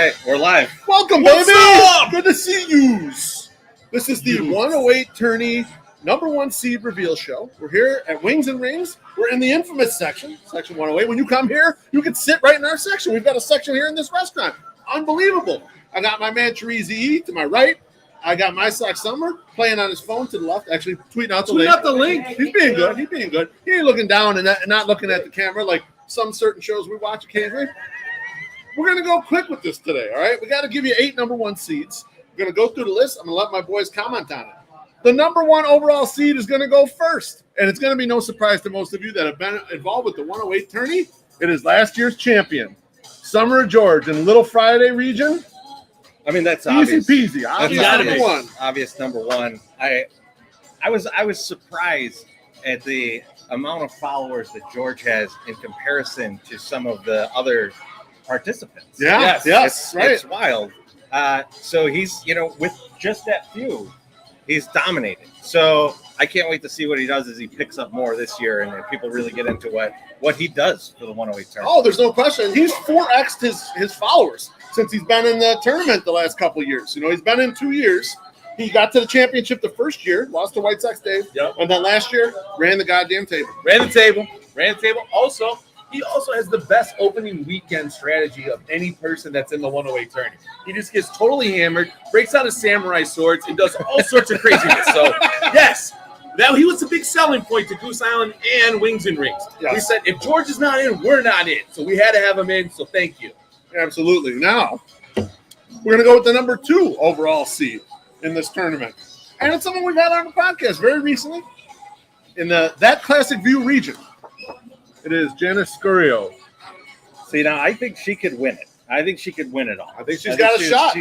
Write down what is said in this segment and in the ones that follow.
right, we're live. Welcome, What's baby. up? Good to see yous. This is the 108 tourney number one seed reveal show. We're here at Wings and Rings. We're in the infamous section 108. When you come here, you can sit right in our section. We've got a section here in this restaurant. Unbelievable. I got my man Therese E to my right. I got my Sox Summer playing on his phone to the left, actually tweeting out the link. He's being good. He ain't looking down and not looking at the camera like some certain shows we watch occasionally. We're going to go quick with this today, all right? We got to give you 8 number one seeds. We're going to go through the list. I'm going to let my boys comment on it. The number one overall seed is going to go first, and it's going to be no surprise to most of you that have been involved with the 108 tourney. It is last year's champion, Summer George in Little Friday region. I mean, that's Easy obvious. peasy. That's Number one. Obvious number one. I was surprised at the amount of followers that George has in comparison to some of the other participants. Yes, right. It's wild. So he's, with just that few, he's dominated. So I can't wait to see what he does as he picks up more this year and people really get into what he does for the 108 tournament. Oh, there's no question. He's 4x'd his followers since he's been in the tournament the last couple of years. He's been in 2 years. He got to the championship the first year, lost to White Sox Dave, and then last year ran the goddamn table. Ran the table. Also, he also has the best opening weekend strategy of any person that's in the 108 tourney. He just gets totally hammered, breaks out his samurai swords, and does all sorts of craziness. So, yes, he was a big selling point to Goose Island and Wings and Rings. Yes. We said, if George is not in, we're not in. So we had to have him in, so thank you. Absolutely. Now, we're going to go with the number 2 overall seed in this tournament. And it's someone we've had on the podcast very recently in that Classic View region. It is Janice Scorio. See, now I think she could win it. I think she could win it all. I think she's got a shot.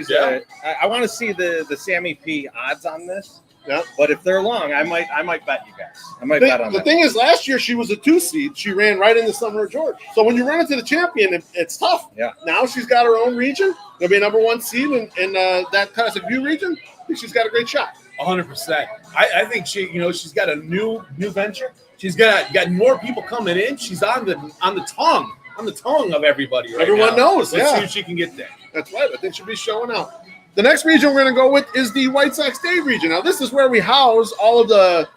I want to see the Sammy P odds on this. Yeah. But if they're long, I might bet you guys. I might bet on that. The thing is, last year she was a 2 seed. She ran right into Summer George. So when you run into the champion, it's tough. Yeah. Now she's got her own region. There'll be a number 1 seed in that Classic View region. I think she's got a great shot. 100%. I think she's got a new venture. She's got more people coming in. She's on the tongue of everybody right Everyone now. knows. Let's see if she can get there. That's right. I think she'll be showing out. The next region we're going to go with is the White Sox Dave region. Now, this is where we house all of the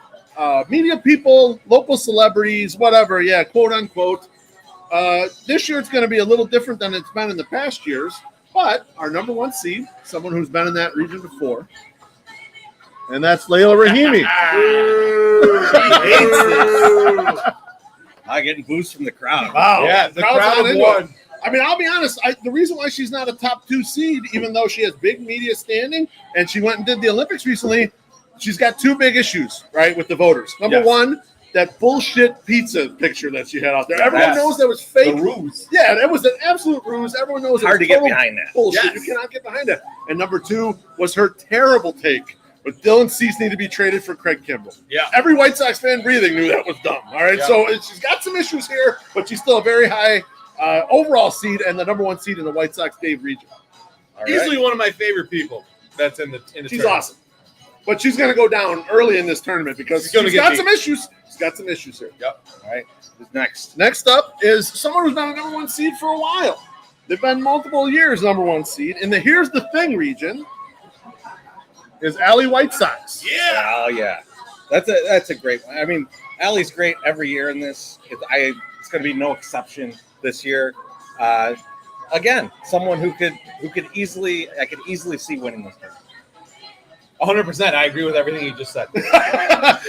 media people, local celebrities, whatever, quote unquote. This year it's going to be a little different than it's been in the past years, but our number 1 seed, someone who's been in that region before, and that's Laila Rahimi. I'm getting boosts from the crowd. Wow. Yeah, the crowd won. I mean, I'll be honest. The reason why she's not a top 2 seed, even though she has big media standing, and she went and did the Olympics recently, she's got 2 big issues, right, with the voters. Number 1, that bullshit pizza picture that she had out there. Everyone knows that was fake. The ruse. Yeah, that was an absolute ruse. Everyone knows it's hard to get behind that. Bullshit. Yes. You cannot get behind that. And number 2 was her terrible take. But Dylan Cease needed to be traded for Craig Kimbrell. Yeah. Every White Sox fan breathing knew that was dumb. All right. Yeah. So she's got some issues here, but she's still a very high overall seed and the number 1 seed in the White Sox Dave region. All Easily one of my favorite people that's in the She's tournament. awesome. But she's going to go down early in this tournament because she's got some issues. She's got some issues here. Yep. All right. Who's next? Next up is someone who's been a number 1 seed for a while. They've been multiple years number 1 seed. In the Here's the Thing region is Allie White Sox. Yeah. Oh, yeah. That's a great one. I mean, Allie's great every year in this. It's going to be no exception this year. Again, someone who could easily see winning this tournament. 100%. I agree with everything you just said.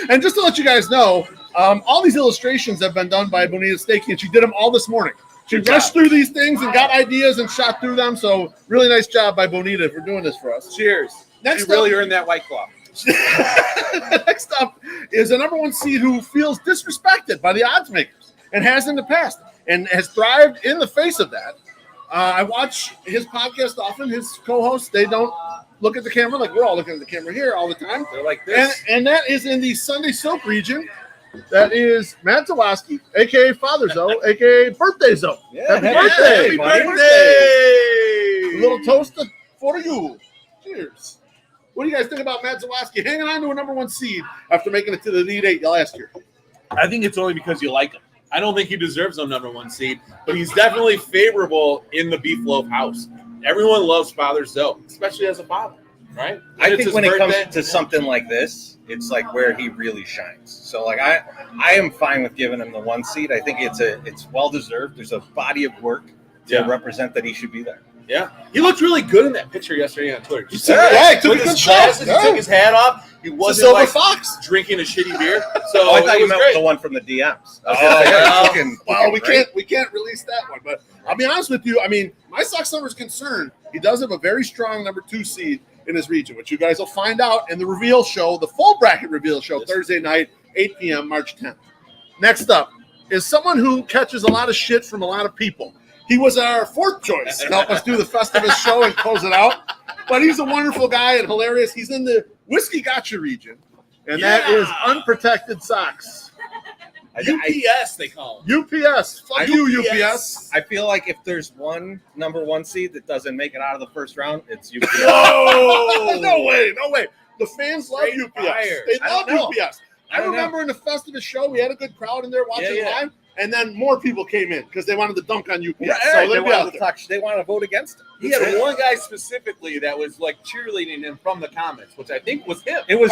And just to let you guys know, all these illustrations have been done by Bonita Stakey, and she did them all this morning. She rushed through these things and got ideas and shot through them. So really nice job by Bonita for doing this for us. Cheers. Next you really earned that White Claw. Next up is a number 1 seed who feels disrespected by the odds makers and has in the past and has thrived in the face of that. I watch his podcast often. His co-hosts, they don't look at the camera like we're all looking at the camera here all the time. They're like this. And that is in the Sunday Soap region. That is Matt Zawaski, a.k.a. Father Zoe, a.k.a. Birthday Zoe. Yeah, happy birthday. Happy birthday. A little toast for you. Cheers. What do you guys think about Matt Zawaski hanging on to a number 1 seed after making it to the Elite 8 last year? I think it's only because you like him. I don't think he deserves a number 1 seed, but he's definitely favorable in the Beef Loaf house. everyone loves Father Zoe, especially as a father, right? I It's think his when it comes birthday. to something like this, it's like where he really shines. So like I am fine with giving him the 1 seed. I think it's well deserved. There's a body of work to represent that he should be there. Yeah, he looked really good in that picture yesterday on Twitter. Did you see Yeah, that? he took With a his good shot. glasses, Yeah. He took his hat off. He It's a wasn't silver like fox. drinking a shitty beer. So I thought it you was meant great. the one from the DMs. I was Oh, gonna say, well, looking We great. can't release that one. But I'll be honest with you. I mean, my Sox number is concerned. He does have a very strong number 2 seed in his region, which you guys will find out in the reveal show, the full bracket reveal show, Thursday night, 8 p.m., March 10th. Next up is someone who catches a lot of shit from a lot of people. He was our 4th choice to help us do the Festivus show and close it out. But he's a wonderful guy and hilarious. He's in the Whiskey Gotcha region, and that is Unprotected Socks. UPS, they call him. UPS. Fuck you, UPS. I feel like if there's one number 1 seed that doesn't make it out of the first round, it's UPS. Whoa! No way. The fans love Straight UPS. fire. They I love don't know. UPS. I remember in the Festivus show, we had a good crowd in there watching Yeah. live, and then more people came in because they wanted to dunk on UPS. Right, so they they'd be out want to there. touch. They want to vote against him. He had one guy specifically that was like cheerleading him from the comments, which I think was him. It was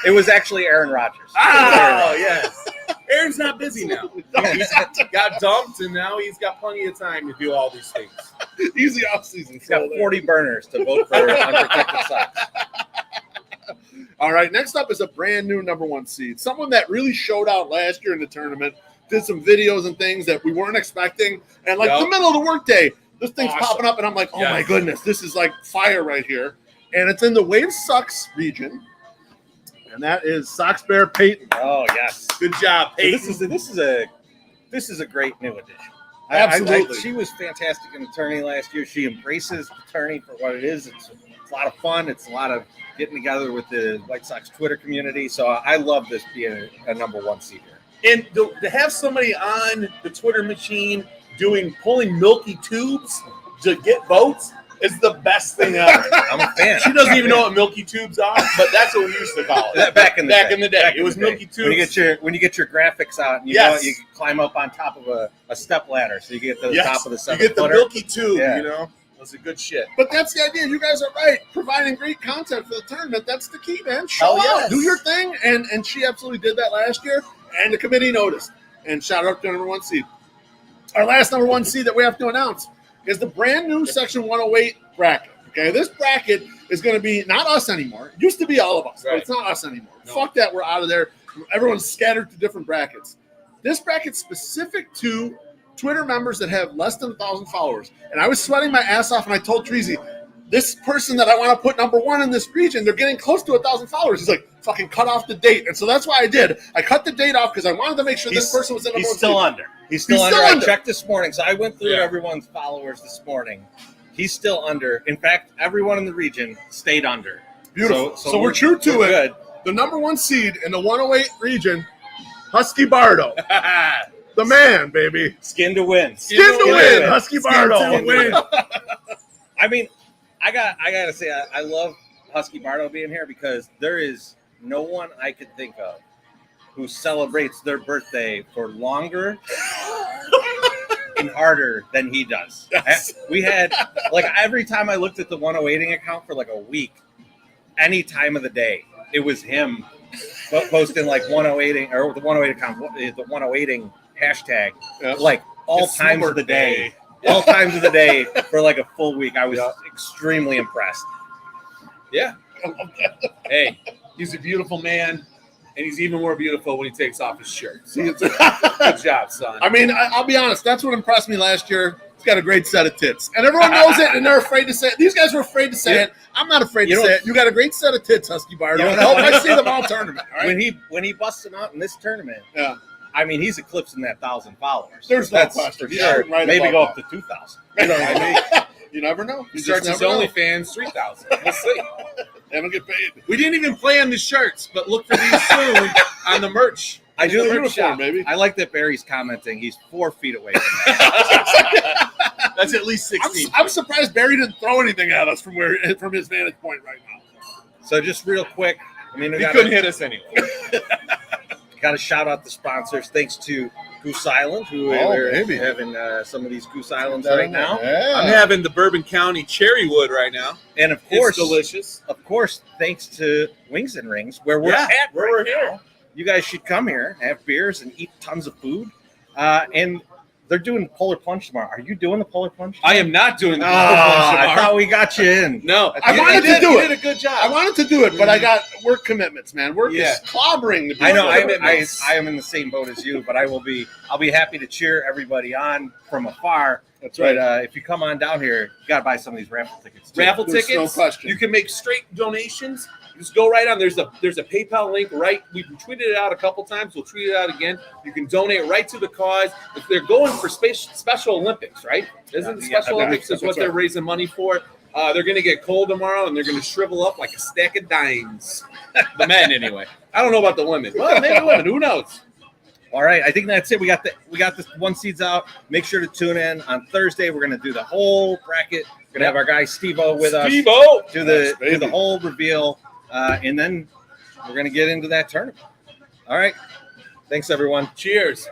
it was actually Aaron Rodgers. Oh, yes. Aaron's not busy now. He's got dumped, and now he's got plenty of time to do all these things. Easy offseason. He's got 40 burners to vote for Unprotected Socks. All right, next up is a brand new number 1 seed. Someone that really showed out last year in the tournament, did some videos and things that we weren't expecting. And like the middle of the workday, this thing's popping up, and I'm like, oh my goodness, this is like fire right here. And it's in the White Sox region. And that is Sox Bear Peyton. Oh yes, Good job, so Peyton. this is a great new addition. Absolutely. She was fantastic in the tourney last year. She embraces the tourney for what it is. It's a lot of fun. It's a lot of getting together with the White Sox Twitter community. So I love this being a number 1 seed here. And to have somebody on the Twitter machine pulling milky tubes to get votes is the best thing ever. I'm a fan. She doesn't even know what milky tubes are, but that's what we used to call it. Back in the day. It was milky tubes. When you get your graphics out, and you know, you can climb up on top of a step ladder, so you get to the top of the 7 You get the footer. milky tube, Yeah. you know? That's a good shit. But that's the idea. You guys are right. Providing great content for the tournament. That's the key, man. Show Hell out. yes. Do your thing. And she absolutely did that last year. And the committee noticed. And shout out to number 1 seed. Our last number 1 seed that we have to announce is the brand new Section 108 bracket. Okay, this bracket is going to be not us anymore. It used to be all of us, but it's not us anymore. No. Fuck that. We're out of there. Everyone's scattered to different brackets. This bracket's specific to Twitter members that have less than 1,000 followers. And I was sweating my ass off, and I told Treasy, this person that I want to put number 1 in this region, they're getting close to 1,000 followers. He's like, fucking cut off the date. And so that's why I did. I cut the date off because I wanted to make sure this person was in number 1 He's still seed. under. He's still under. I checked this morning, so I went through Yeah. everyone's followers this morning. He's still under. In fact, everyone in the region stayed under. Beautiful. So we're true to we're it. Good. The number 1 seed in the 108 region, Husky Bardo. The man, baby. Skin to win. Skin to win. Husky Bardo. Skin to win. I mean, I gotta say, I love Husky Bardo being here because there is no one I could think of who celebrates their birthday for longer and harder than he does. Yes. We had, like, every time I looked at the 108ing account for like a week, any time of the day, it was him posting like 108ing or the 108 account, the 108ing hashtag, like all It's times Summer of the day. Day. All times of the day for like a full week. I was extremely impressed. Yeah. Hey, he's a beautiful man, and he's even more beautiful when he takes off his shirt. So, good job, son. I mean, I'll be honest. That's what impressed me last year. He's got a great set of tits. And everyone knows it, and they're afraid to say it. These guys were afraid to say it. I'm not afraid to say it. You got a great set of tits, Husky Bardo. And I hope I see them all tournament. All right? When he busts them out in this tournament, Yeah. I mean, he's eclipsing that 1,000 followers. There's no That's question. for Yeah, sure. right Maybe above go that. up to 2,000. You know what I mean? You never know. He You starts just his never know. OnlyFans 3,000. We'll see. They don't get paid. We didn't even play on the shirts, but look for these soon on the merch. I do. The uniform, baby. I like that Barry's commenting. He's 4 feet away from me. That's at least 16. I'm surprised Barry didn't throw anything at us from his vantage point right now. So just real quick, I mean, we He got couldn't hit us anyway. to shout out the sponsors. Thanks to Goose Island, who Maybe. we're having some of these Goose Islands right now. Yeah. I'm having the Bourbon County Cherrywood right now. And of It's course, delicious. thanks to Wings and Rings, where we're Yeah, at where right we're now, here. you guys should come here, have beers, and eat tons of food. And they're doing Polar Plunge tomorrow. Are you doing the Polar Plunge? I am not doing the Polar Ah, Plunge I tomorrow. thought we got you in. No, I wanted to do You it. did a good job. I wanted to do it, but I got work commitments, man. Work Yeah. is clobbering. The I know people. I am in the same boat as you, but I'll be happy to cheer everybody on from afar. That's right. But if you come on down here, you gotta buy some of these raffle tickets. Too. Raffle There's tickets. no question. You can make straight donations. Just go right on. There's a PayPal link right. We've tweeted it out a couple times. We'll tweet it out again. You can donate right to the cause. If they're going for Special Olympics, right? Isn't the Special Olympics is what that's they're right. raising money for? They're going to get cold tomorrow, and they're going to shrivel up like a stack of dimes. The men, anyway. I don't know about the women. Well, maybe women. Who knows? All right, I think that's it. We got the one seeds out. Make sure to tune in on Thursday. We're gonna do the whole bracket. We're gonna have our guy Steve-O with us. Steve-O! Do Yes, the baby. whole reveal, and then we're gonna get into that tournament. All right, thanks everyone. Cheers.